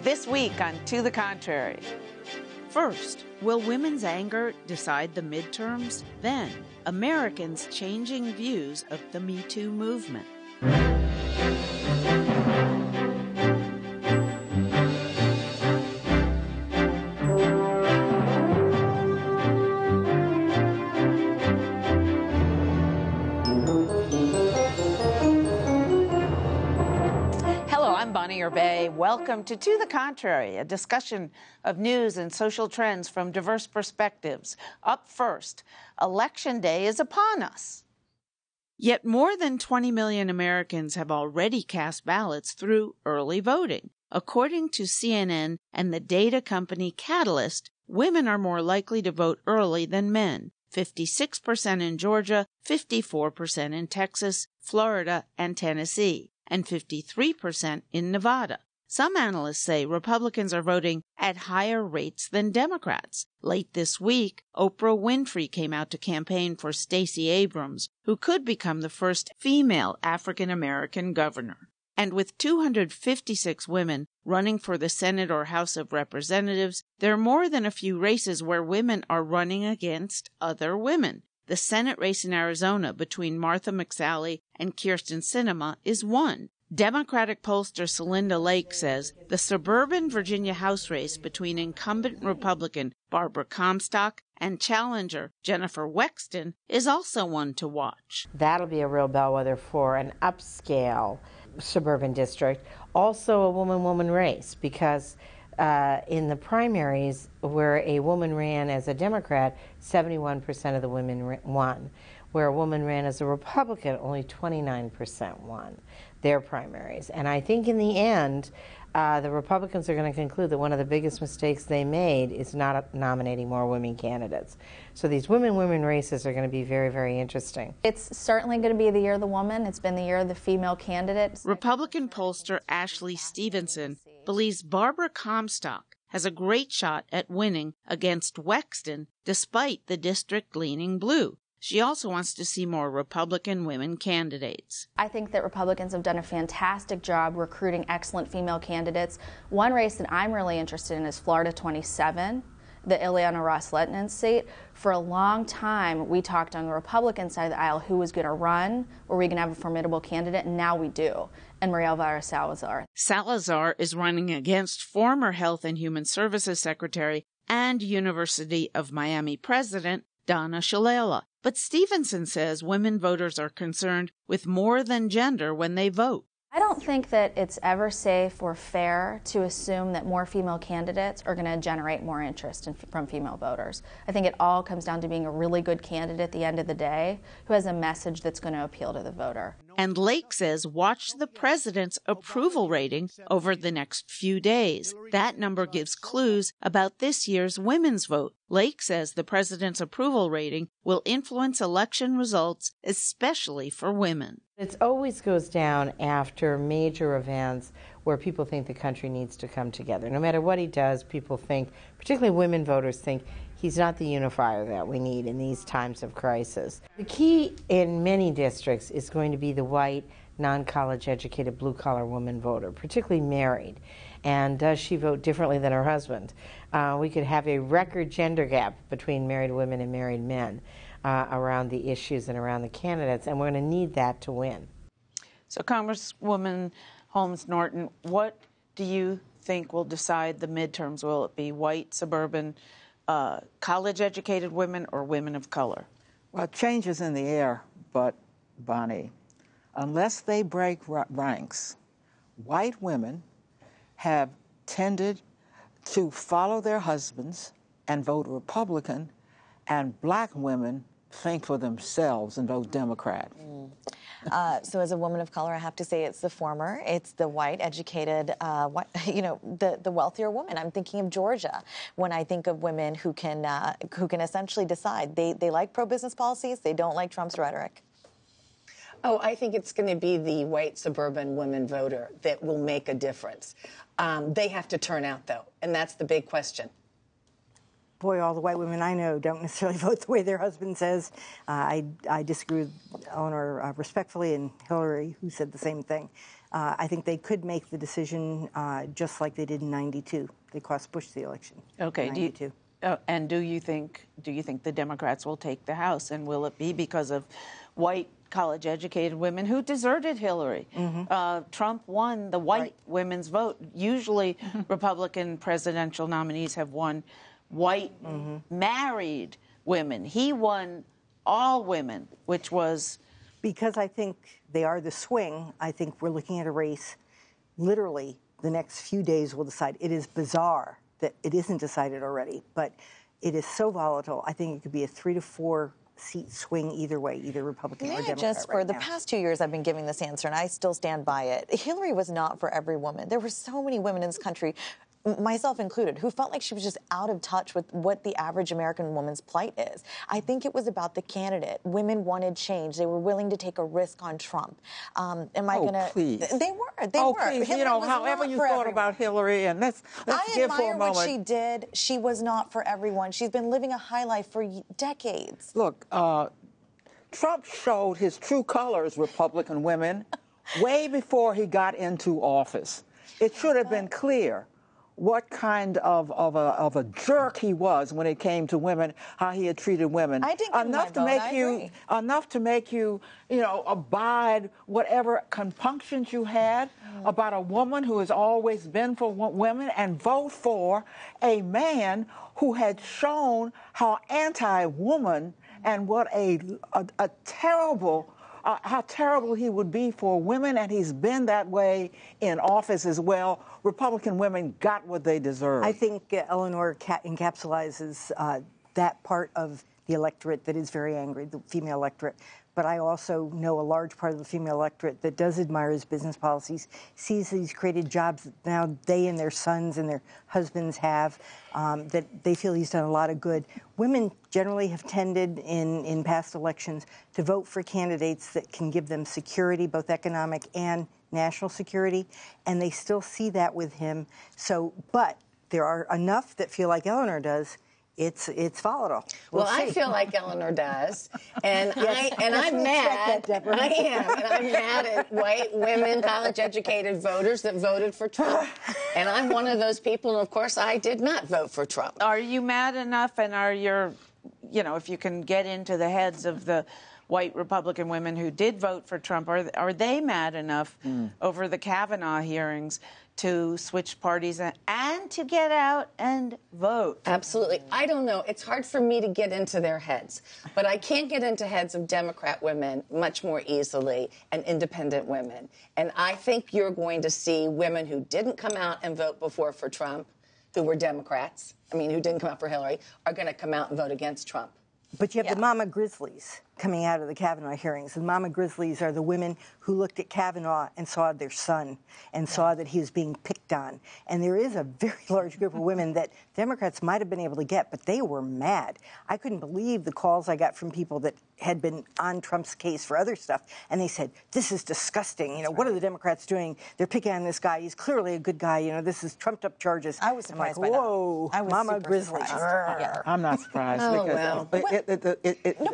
This week on To the Contrary. First, will women's anger decide the midterms? Then, Americans changing views of the Me Too movement. Welcome to the Contrary, a discussion of news and social trends from diverse perspectives. Up first, Election Day is upon us. Yet more than 20 million Americans have already cast ballots through early voting. According to CNN and the data company Catalyst, women are more likely to vote early than men. 56% in Georgia, 54% in Texas, Florida, and Tennessee, and 53% in Nevada. Some analysts say Republicans are voting at higher rates than Democrats. Late this week, Oprah Winfrey came out to campaign for Stacey Abrams, who could become the first female African-American governor. And with 256 women running for the Senate or House of Representatives, there are more than a few races where women are running against other women. The Senate race in Arizona between Martha McSally and Kyrsten Sinema is one. Democratic pollster Celinda Lake says the suburban Virginia House race between incumbent Republican Barbara Comstock and challenger Jennifer Wexton is also one to watch. That'll be a real bellwether for an upscale suburban district. Also a woman-woman race, because in the primaries where a woman ran as a Democrat, 71% of the women won. Where a woman ran as a Republican, only 29% won their primaries. And I think in the end, the Republicans are going to conclude that one of the biggest mistakes they made is not nominating more women candidates. So these women-women races are going to be very, very interesting. It's certainly going to be the year of the woman. It's been the year of the female candidate. Republican pollster Ashley Stevenson believes Barbara Comstock has a great shot at winning against Wexton despite the district leaning blue. She also wants to see more Republican women candidates. I think that Republicans have done a fantastic job recruiting excellent female candidates. One race that I'm really interested in is Florida 27, the Ileana Ros-Lehtinen seat. For a long time, we talked on the Republican side of the aisle who was going to run, were we going to have a formidable candidate, and now we do, and Maria Elvira Salazar. Salazar is running against former Health and Human Services Secretary and University of Miami President Donna Shalala. But Stevenson says women voters are concerned with more than gender when they vote. I don't think that it's ever safe or fair to assume that more female candidates are going to generate more interest from female voters. I think it all comes down to being a really good candidate at the end of the day who has a message that's going to appeal to the voter. And Lake says watch the president's approval rating over the next few days. That number gives clues about this year's women's vote. Lake says the president's approval rating will influence election results, especially for women. It always goes down after major events where people think the country needs to come together. No matter what he does, people think, particularly women voters think, he's not the unifier that we need in these times of crisis. The key in many districts is going to be the white, non-college educated, blue-collar woman voter, particularly married. And does she vote differently than her husband? We could have a record gender gap between married women and married men around the issues and around the candidates, and we're going to need that to win. So Congresswoman Holmes Norton, what do you think will decide the midterms? Will it be white, suburban, college-educated women or women of color? Well, change is in the air, but, Bonnie, unless they break ranks, white women have tended to follow their husbands and vote Republican, and black women think for themselves and vote Democrat. So as a woman of color, I have to say it's the former. It's the white, educated, the wealthier woman. I'm thinking of Georgia when I think of women who can essentially decide. They like pro-business policies. They don't like Trump's rhetoric. Oh, I think it's going to be the white suburban women voter that will make a difference. They have to turn out, though, and that's the big question. Boy, all the white women I know don't necessarily vote the way their husband says. I disagree with Eleanor respectfully, and Hillary, who said the same thing. I think they could make the decision just like they did in '92. They cost Bush the election. Okay. In '92. And do you think the Democrats will take the House, and will it be because of white college-educated women who deserted Hillary? Trump won the white women's vote. Usually, Republican presidential nominees have won white married women. He won all women, which was because I think they are the swing. I think we're looking at a race. Literally, the next few days will decide. It is bizarre that it isn't decided already, but it is so volatile. I think it could be a 3 to 4 seat swing either way, either Republican or Democrat. Just for the past 2 years, I've been giving this answer, and I still stand by it. Hillary was not for every woman. There were so many women in this country, myself included, who felt like she was just out of touch with what the average American woman's plight is. I think it was about the candidate. Women wanted change. They were willing to take a risk on Trump. Please. They were. Please. Hillary however you thought about Hillary, and let's give for a moment. I admire what she did. She was not for everyone. She's been living a high life for decades. Look, Trump showed his true colors, Republican women, way before he got into office. It should have been clear what kind of a jerk he was when it came to women, how he had treated women. I didn't give enough him to my make vote. you enough to make you, abide whatever compunctions you had about a woman who has always been for women, and vote for a man who had shown how anti-woman and what a terrible. How terrible he would be for women, and he's been that way in office as well. Republican women got what they deserve. I think Eleanor encapsulates that part of the electorate that is very angry, the female electorate. But I also know a large part of the female electorate that does admire his business policies, sees that he's created jobs that now they and their sons and their husbands have, that they feel he's done a lot of good. Women generally have tended in past elections to vote for candidates that can give them security, both economic and national security, and they still see that with him. But there are enough that feel like Eleanor does. It's volatile. Well, I feel like Eleanor does, and I'm mad. I am, and I'm mad at white women, college-educated voters that voted for Trump, and I'm one of those people. And of course, I did not vote for Trump. Are you mad enough, and are your, if you can get into the heads of the white Republican women who did vote for Trump, are they mad enough over the Kavanaugh hearings to switch parties and to get out and vote? Absolutely. I don't know. It's hard for me to get into their heads, but I can get into heads of Democrat women much more easily and independent women. And I think you're going to see women who didn't come out and vote before for Trump, who were Democrats, who didn't come out for Hillary, are going to come out and vote against Trump. But you have the Mama Grizzlies coming out of the Kavanaugh hearings. The Mama Grizzlies are the women who looked at Kavanaugh and saw their son and saw that he was being picked on. And there is a very large group of women that Democrats might have been able to get, but they were mad. I couldn't believe the calls I got from people that had been on Trump's case for other stuff, and they said, this is disgusting. What are the Democrats doing? They're picking on this guy. He's clearly a good guy. This is trumped-up charges. I was surprised by whoa, that. I was Mama Grizzlies. Yeah. I'm not surprised. No, but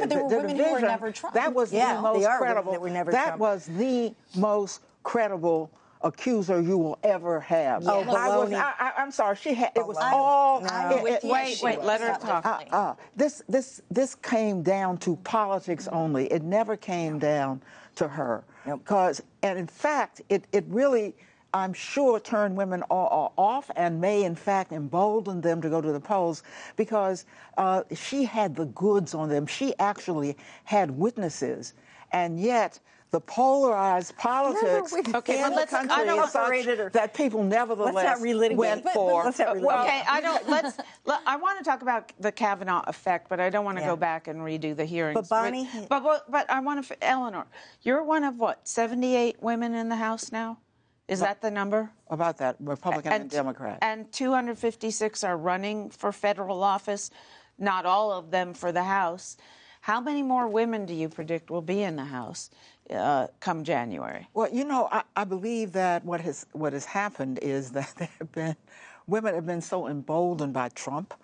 there were women who were never Trump. That was the most credible. That were never that Trump. was the most credible accuser you will ever have. Yeah. Oh, I'm sorry. It was all. Wait. Let her talk. This came down to politics only. It never came down to her. And in fact, it really, I'm sure, turned women off and may, in fact, embolden them to go to the polls because she had the goods on them. She actually had witnesses, and yet the polarized politics in the country is such that people nevertheless went for. I want to talk about the Cavanaugh effect, but I don't want to go back and redo the hearings. But Bonnie, but I want to, Eleanor, you're one of 78 women in the House now? Is that the number? About that, Republican and Democrat. And 256 are running for federal office, not all of them for the House. How many more women do you predict will be in the House come January? Well, I believe that what has happened is that women have been so emboldened by Trump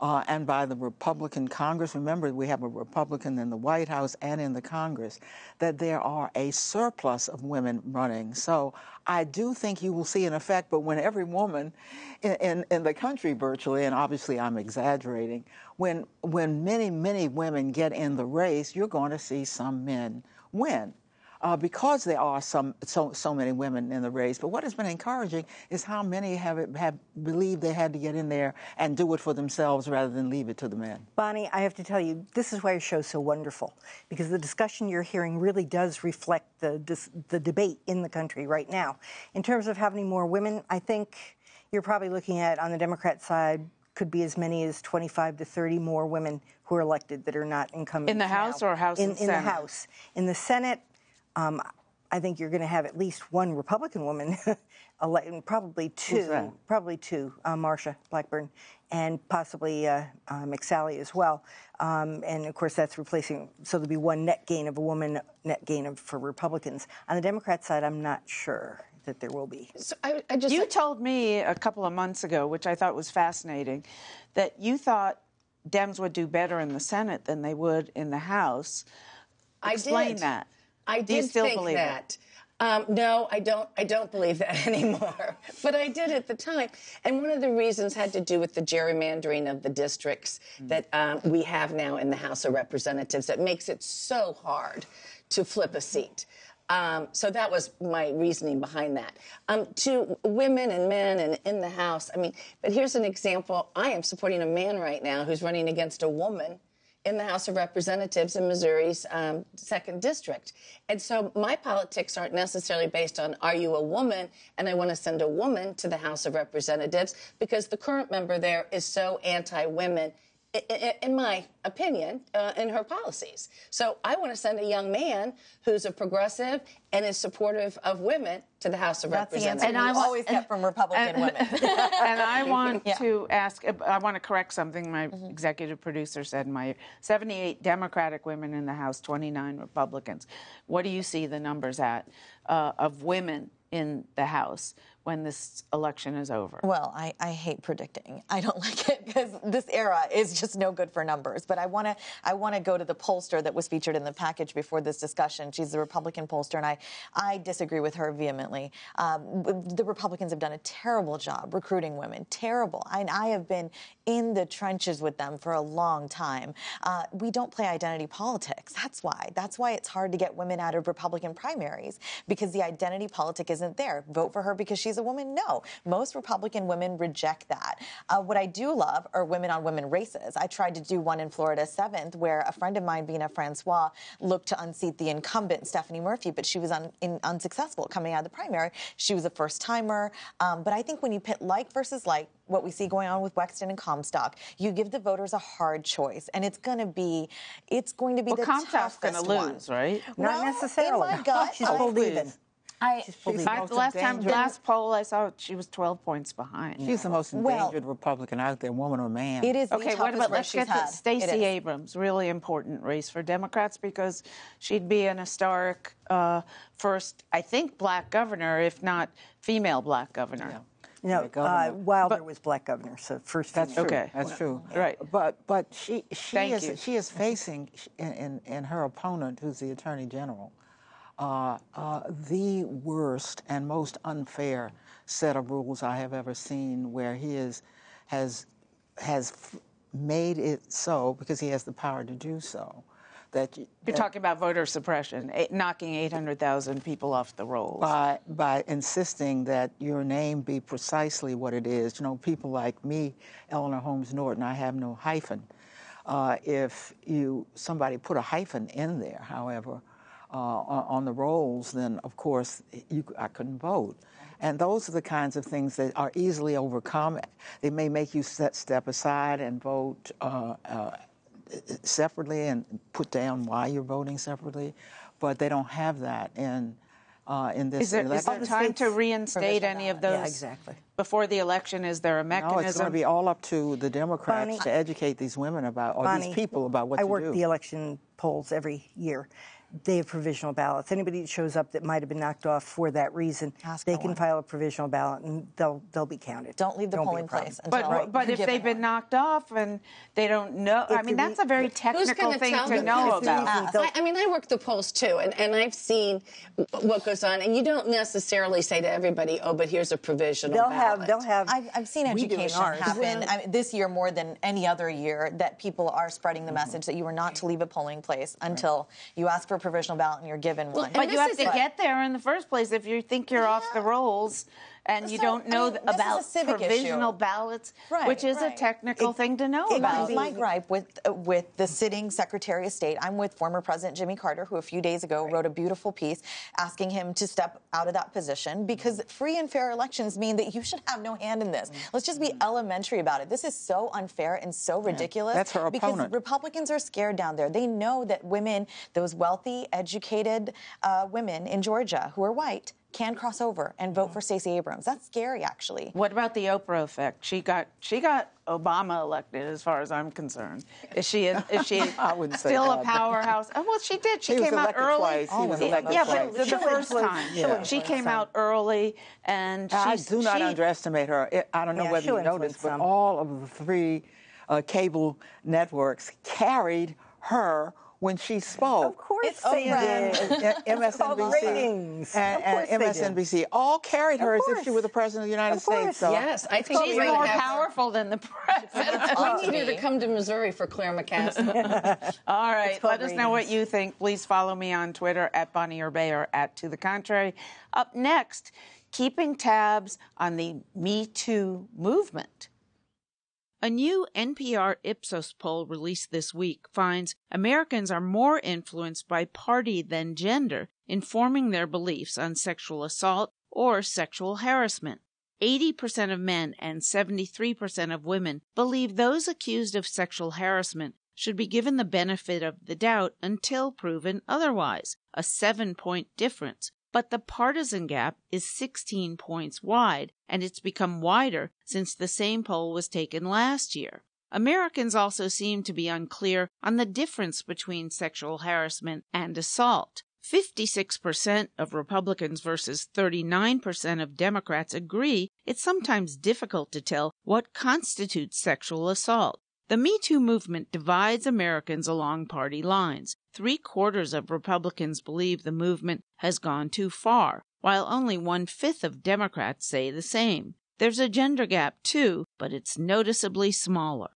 and by the Republican Congress. Remember, we have a Republican in the White House and in the Congress, that there are a surplus of women running. So I do think you will see an effect, but when every woman in the country virtually, and obviously I'm exaggerating, when many women get in the race, you're going to see some men win. Because there are so many women in the race. But what has been encouraging is how many have believed they had to get in there and do it for themselves rather than leave it to the men. Bonnie, I have to tell you, this is why your show's so wonderful, because the discussion you're hearing really does reflect the debate in the country right now. In terms of having more women, I think you're probably looking at, on the Democrat side, could be as many as 25 to 30 more women who are elected that are not incumbents. In the House or House and Senate? In the House. In the Senate, I think you're going to have at least one Republican woman, probably two, Marsha Blackburn, and possibly McSally as well. And of course, that's replacing. So there'll be one net gain of a woman, for Republicans. On the Democrat side, I'm not sure that there will be. So you told me a couple of months ago, which I thought was fascinating, that you thought Dems would do better in the Senate than they would in the House. Explain that. I did think that. No, I don't believe that anymore. But I did at the time. And one of the reasons had to do with the gerrymandering of the districts that we have now in the House of Representatives that makes it so hard to flip a seat. So that was my reasoning behind that. To women and men and in the House, but here's an example. I am supporting a man right now who's running against a woman in the House of Representatives in Missouri's 2nd District. And so my politics aren't necessarily based on, are you a woman? And I want to send a woman to the House of Representatives because the current member there is so anti-women, in my opinion, in her policies. So I want to send a young man who's a progressive and is supportive of women to the House of Representatives. And I always get from Republican women. And I want to ask, I want to correct something my executive producer said. 78 Democratic women in the House, 29 Republicans. What do you see the numbers at of women in the House when this election is over? Well, I hate predicting. I don't like it because this era is just no good for numbers. But I want to go to the pollster that was featured in the package before this discussion. She's the Republican pollster, and I disagree with her vehemently. The Republicans have done a terrible job recruiting women. Terrible. I have been in the trenches with them for a long time. We don't play identity politics. That's why. That's why it's hard to get women out of Republican primaries, because the identity politic isn't there. Vote for her because she's a woman? No. Most Republican women reject that. What I do love are women-on-women races. I tried to do one in Florida 7th where a friend of mine, Bina Francois, looked to unseat the incumbent, Stephanie Murphy, but she was unsuccessful coming out of the primary. She was a first-timer. But I think when you pit like versus like, what we see going on with Wexton and Comstock, you give the voters a hard choice, and it's going to be the Comstock's toughest going to lose, right? Not necessarily. In my gut, she's pulled even. Last poll I saw, she was 12 points behind. She's the most endangered Republican out there, woman or man. It is. Okay, what about, let's get to Stacey Abrams, really important race for Democrats because she'd be an historic first, I think, black governor, if not female black governor. Yeah. No, Wilder was black governor, so first. That's true. Okay. That's true. Right. But she is facing in her opponent, who's the Attorney General, the worst and most unfair set of rules I have ever seen, where he has made it so, because he has the power to do so, that you're talking about voter suppression, knocking 800,000 people off the rolls. By insisting that your name be precisely what it is. You know, people like me, Eleanor Holmes Norton, I have no hyphen. If somebody put a hyphen in there, however, on the rolls, then of course I couldn't vote. And those are the kinds of things that are easily overcome. They may make you step aside and vote separately and put down why you're voting separately, but they don't have that in this election. Is there time to reinstate any of those? Yeah, exactly. Before the election, is there a mechanism? No, it's going to be all up to the Democrats, Bonnie, to educate these women about, or Bonnie, these people about what to do. I work the election polls every year. they have provisional ballots. Anybody that shows up that might have been knocked off for that reason, they can file a provisional ballot and they'll be counted. Don't leave the polling place until But if they've been knocked off and they don't know, I mean, that's a very technical thing to know about. I mean, I work the polls too, and I've seen what goes on, and you don't necessarily say to everybody, "Oh, but here's a provisional ballot." They'll have. I've seen education happen this year more than any other year, that people are spreading the message that you are not to leave a polling place until you ask for a provisional ballot and you're given one. But you have to get there in the first place if you think you're off the rolls. And you don't know about provisional ballots, which is a technical thing to know about. My gripe with the sitting Secretary of State, I'm with former President Jimmy Carter, who a few days ago wrote a beautiful piece asking him to step out of that position, because free and fair elections mean that you should have no hand in this. Let's just be elementary about it. This is so unfair and so ridiculous. That's her opponent. Because Republicans are scared down there. They know that women, those wealthy, educated women in Georgia who are white, can cross over and vote for Stacey Abrams. That's scary, actually. What about the Oprah effect? She got Obama elected, as far as I'm concerned. Is she I wouldn't say still that. A powerhouse? Oh, well, she did. She He came was out early. Twice. He was elected yeah, twice. but the first time, she came out early, and I do not underestimate her. I don't know whether you noticed, but all of the three cable networks carried her when she spoke. Of course they did. MSNBC and MSNBC all carried her as if she were the President of the United States. So. Yes, I think she's more powerful than the President. We need her to come to Missouri for Claire McCaskill. All right, let us know what you think. Please follow me on Twitter at Bonnie or Bay or at To The Contrary. Up next, keeping tabs on the Me Too movement. A new NPR Ipsos poll released this week finds Americans are more influenced by party than gender in forming their beliefs on sexual assault or sexual harassment. 80% of men and 73% of women believe those accused of sexual harassment should be given the benefit of the doubt until proven otherwise, a 7-point difference. But the partisan gap is 16 points wide, and it's become wider since the same poll was taken last year. Americans also seem to be unclear on the difference between sexual harassment and assault. 56% of Republicans versus 39% of Democrats agree it's sometimes difficult to tell what constitutes sexual assault. The Me Too movement divides Americans along party lines. 3/4 of Republicans believe the movement has gone too far, while only 1/5 of Democrats say the same. There's a gender gap, too, but it's noticeably smaller.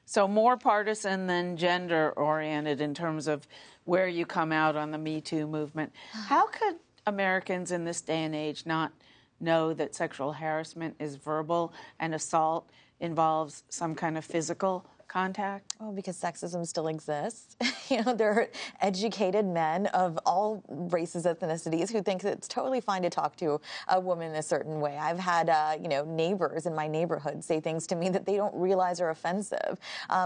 So more partisan than gender-oriented in terms of where you come out on the Me Too movement. How could Americans in this day and age not know that sexual harassment is verbal and assault involves some kind of physical contact? Well, because sexism still exists. There are educated men of all races, ethnicities who think that it's totally fine to talk to a woman a certain way. I've had, neighbors in my neighborhood say things to me that they don't realize are offensive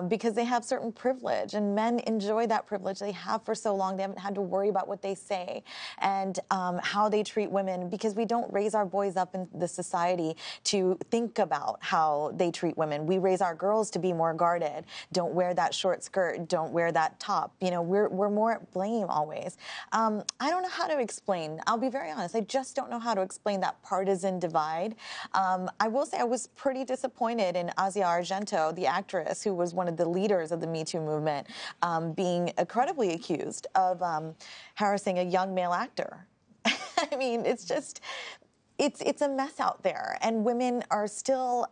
because they have certain privilege, and men enjoy that privilege they have for so long. They haven't had to worry about what they say and how they treat women, because we don't raise our boys up in the society to think about how they treat women. We raise our girls to be more guarded. Don't wear that short skirt. Don't wear that top. We're more at blame always. I don't know how to explain. I'll be very honest. I just don't know how to explain that partisan divide. I will say I was pretty disappointed in Asia Argento, the actress who was one of the leaders of the Me Too movement, being credibly accused of harassing a young male actor. I mean, it's a mess out there, and women are still.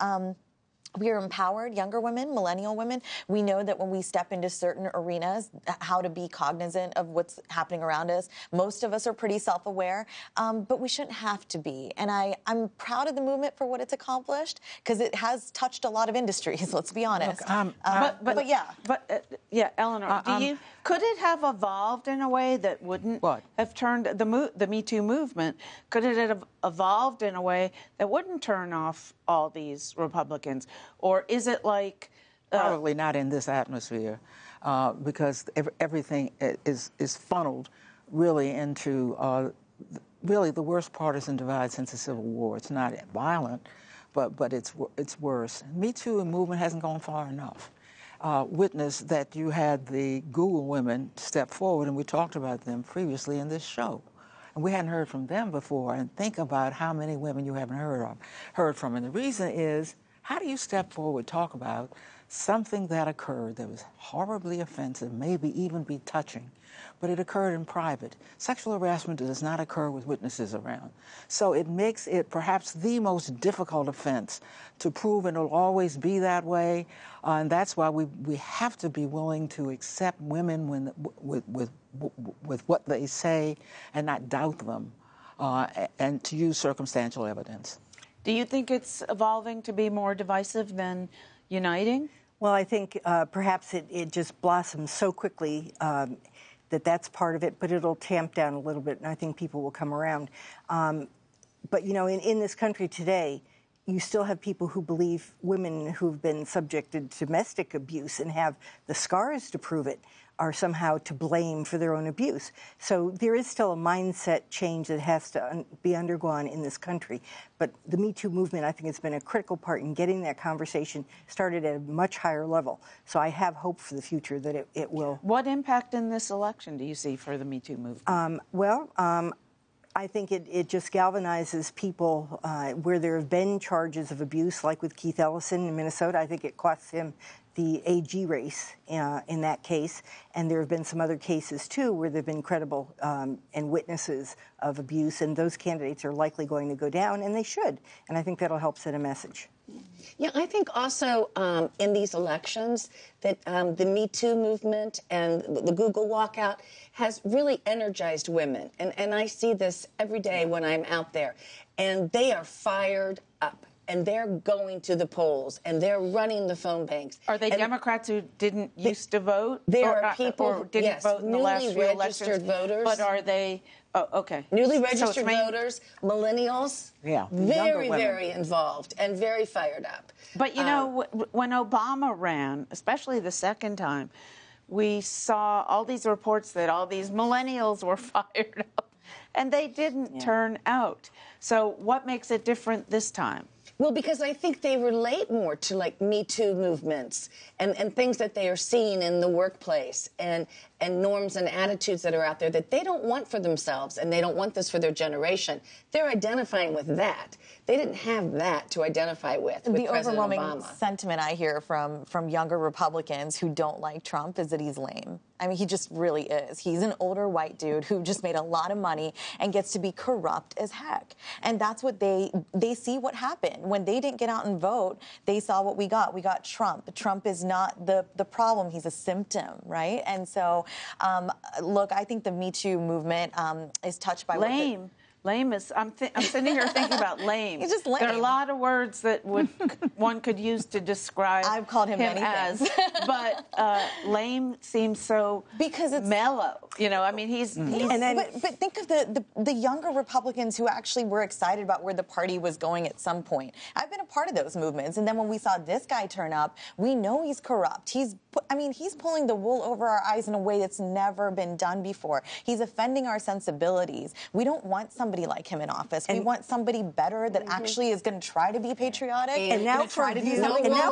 We are empowered, younger women, millennial women. We know that when we step into certain arenas, how to be cognizant of what's happening around us. Most of us are pretty self-aware, but we shouldn't have to be. And I'm proud of the movement for what it's accomplished, because it has touched a lot of industries, let's be honest. Look, Eleanor, could it have evolved in a way that wouldn't have turned the Me Too movement? Could it have evolved in a way that wouldn't turn off all these Republicans? Or is it like... Probably not in this atmosphere, because everything is funneled really into really the worst partisan divide since the Civil War. It's not violent, but it's worse. Me Too movement hasn't gone far enough. witnessed that you had the Google women step forward, and we talked about them previously in this show. And we hadn't heard from them before. And think about how many women you haven't heard from. And the reason is, how do you step forward, talk about something that occurred that was horribly offensive, maybe even be touching, but it occurred in private? Sexual harassment does not occur with witnesses around. So it makes it perhaps the most difficult offense to prove, and it'll always be that way. And that's why we have to be willing to accept women with what they say and not doubt them, and to use circumstantial evidence. Do you think it's evolving to be more divisive than uniting? Well, I think perhaps it just blossoms so quickly that's part of it, but it'll tamp down a little bit, and I think people will come around. But, you know, in this country today, you still have people who believe women who've been subjected to domestic abuse and have the scars to prove it are somehow to blame for their own abuse. So there is still a mindset change that has to be undergone in this country. But the Me Too movement, I think, has been a critical part in getting that conversation started at a much higher level. So I have hope for the future that it will. What impact in this election do you see for the Me Too movement? I think it just galvanizes people where there have been charges of abuse, like with Keith Ellison in Minnesota. I think it costs him the AG race in that case. And there have been some other cases, too, where there have been credible and witnesses of abuse. And those candidates are likely going to go down, and they should. And I think that'll help send a message. Yeah, I think also in these elections that the Me Too movement and the Google walkout has really energized women. And I see this every day when I'm out there. And they are fired up. And they're going to the polls, and they're running the phone banks. Are they Democrats who didn't used to vote? There are people who didn't vote in the last few elections? Newly registered voters. But are they... Oh, okay. Newly registered voters, millennials, very involved and very fired up. But, you know, when Obama ran, especially the second time, we saw all these reports that all these millennials were fired up, and they didn't turn out. So what makes it different this time? Well, because I think they relate more to, like, Me Too movements and things that they are seeing in the workplace and norms and attitudes that are out there that they don't want for themselves, and they don't want this for their generation. They're identifying with that. They didn't have that to identify with the President overwhelming Obama. Sentiment I hear from younger Republicans who don't like Trump is that he's lame. I mean, he just really is. He's an older white dude who just made a lot of money and gets to be corrupt as heck. And that's what they see what happened. When they didn't get out and vote, they saw what we got. We got Trump. Trump is not the problem. He's a symptom, right? And so, look, I think the Me Too movement is touched by lame. Lame is. I'm sitting here thinking about lame. He's just lame. There are a lot of words that one could use to describe. I've called him many things. But lame seems so because it's mellow. You know, I mean, he's and then, but think of the younger Republicans who actually were excited about where the party was going at some point. I've been a part of those movements, and then when we saw this guy turn up, we know he's corrupt. He's pulling the wool over our eyes in a way that's never been done before. He's offending our sensibilities. We don't want somebody like him in office. We want somebody better that actually is going to try to be patriotic and now for a view, and now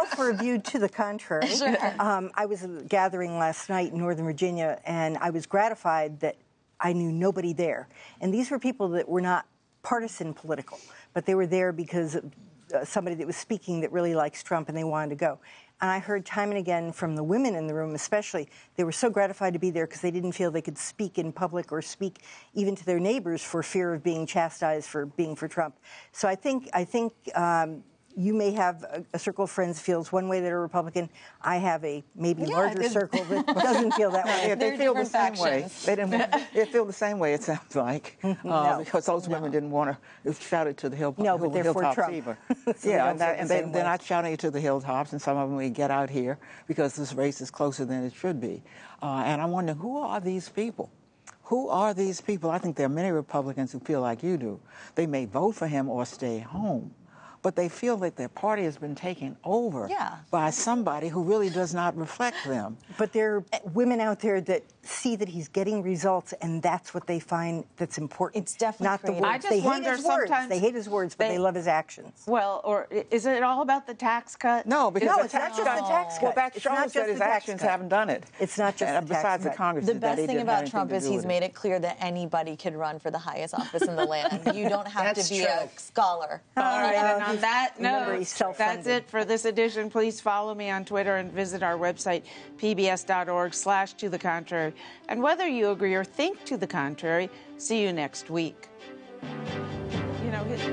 for a view to the contrary. Sure. I was at a gathering last night in Northern Virginia, and I was gratified that I knew nobody there. And these were people that were not partisan political, but they were there because of somebody that was speaking that really likes Trump, and they wanted to go. And I heard time and again from the women in the room especially, they were so gratified to be there because they didn't feel they could speak in public or speak even to their neighbors for fear of being chastised for being for Trump. So I think you may have a circle of friends feels one way that are Republican. I have a maybe larger circle that doesn't feel that way. They feel the same way. They feel the same way, it sounds like, because those women didn't want to shout it to the hilltops either. So and they're not shouting it to the hilltops, and some of them will get out here because this race is closer than it should be. And I'm wondering, who are these people? Who are these people? I think there are many Republicans who feel like you do. They may vote for him or stay home. but they feel that their party has been taken over by somebody who really does not reflect them. But there are women out there that see that he's getting results, and that's what they find that's important. It's definitely not the words. I just they wonder hate his words. sometimes They hate his words, but they love his actions. Well, or is it all about the tax cut? No, because No, the it's not tax just cut, the tax cut. well, that It's not shows just that his the tax actions cut. haven't done it. It's not just the tax besides cut. the Congress. The best thing about Trump is he's made it clear that anybody can run for the highest office in the land. You don't have to be a scholar. All right, and on that remember, note, he's self-funded. that's it for this edition. Please follow me on Twitter and visit our website, pbs.org/tothecontrary. And whether you agree or think to the contrary, see you next week. You know, his